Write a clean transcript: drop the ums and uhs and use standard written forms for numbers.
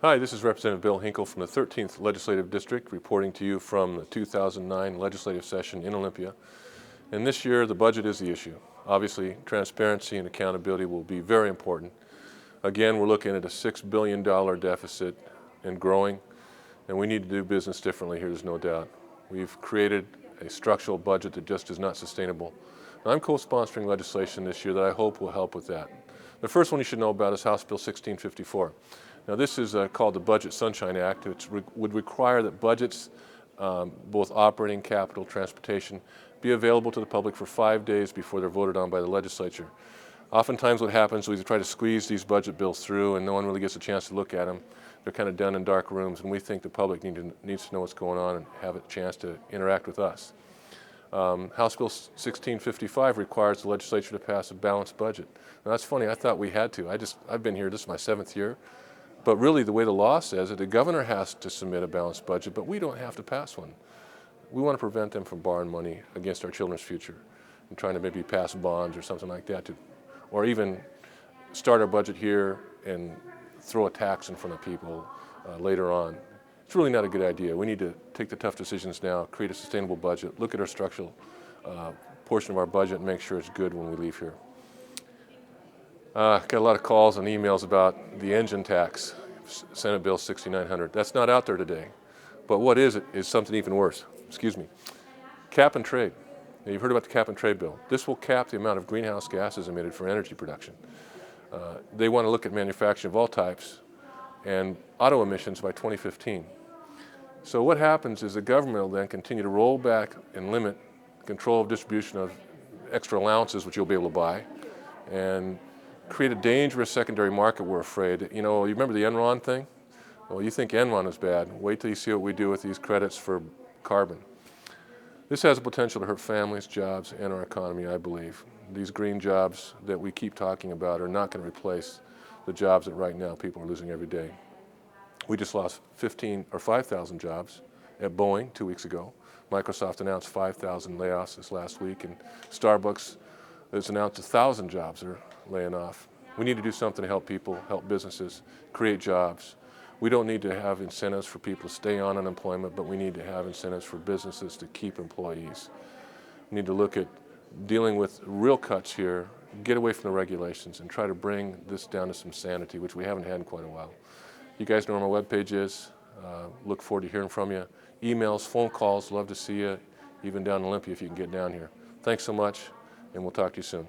Hi, this is Representative Bill Hinkle from the 13th Legislative District reporting to you from the 2009 legislative session in Olympia. And this year, the budget is the issue. Obviously, transparency and accountability will be very important. Again, we're looking at a $6 billion deficit and growing, and we need to do business differently here, there's no doubt. We've created a structural budget that just is not sustainable. And I'm co-sponsoring legislation this year that I hope will help with that. The first one you should know about is House Bill 1654. Now this is called the Budget Sunshine Act, which would require that budgets, both operating, capital, transportation, be available to the public for 5 days before they're voted on by the legislature. Oftentimes what happens is we try to squeeze these budget bills through and no one really gets a chance to look at them. They're kind of done in dark rooms, and we think the public needs to know what's going on and have a chance to interact with us. House Bill 1655 requires the legislature to pass a balanced budget. Now that's funny, I thought we had to. I've been here, this is my 7th year. But really the way the law says it, the governor has to submit a balanced budget, but we don't have to pass one. We want to prevent them from borrowing money against our children's future and trying to maybe pass bonds or something like that, or even start our budget here and throw a tax in front of people later on. It's really not a good idea. We need to take the tough decisions now, create a sustainable budget, look at our structural portion of our budget and make sure it's good when we leave here. Got a lot of calls and emails about the engine tax, Senate Bill 6900. That's not out there today. But what is it is something even worse. Excuse me. Cap and trade. Now, you've heard about the cap and trade bill. This will cap the amount of greenhouse gases emitted for energy production. They want to look at manufacturing of all types and auto emissions by 2015. So what happens is the government will then continue to roll back and limit control of distribution of extra allowances, which you'll be able to buy, and create a dangerous secondary market, we're afraid. You know, you remember the Enron thing? Well, you think Enron is bad. Wait till you see what we do with these credits for carbon. This has the potential to hurt families, jobs, and our economy, I believe. These green jobs that we keep talking about are not going to replace the jobs that right now people are losing every day. We just lost 5,000 jobs at Boeing 2 weeks ago. Microsoft announced 5,000 layoffs this last week, and Starbucks has announced 1,000 jobs they're laying off. We need to do something to help people, help businesses, create jobs. We don't need to have incentives for people to stay on unemployment, but we need to have incentives for businesses to keep employees. We need to look at dealing with real cuts here, get away from the regulations, and try to bring this down to some sanity, which we haven't had in quite a while. You guys know where my webpage is. Look forward to hearing from you. Emails, phone calls, love to see you, even down in Olympia if you can get down here. Thanks so much, and we'll talk to you soon.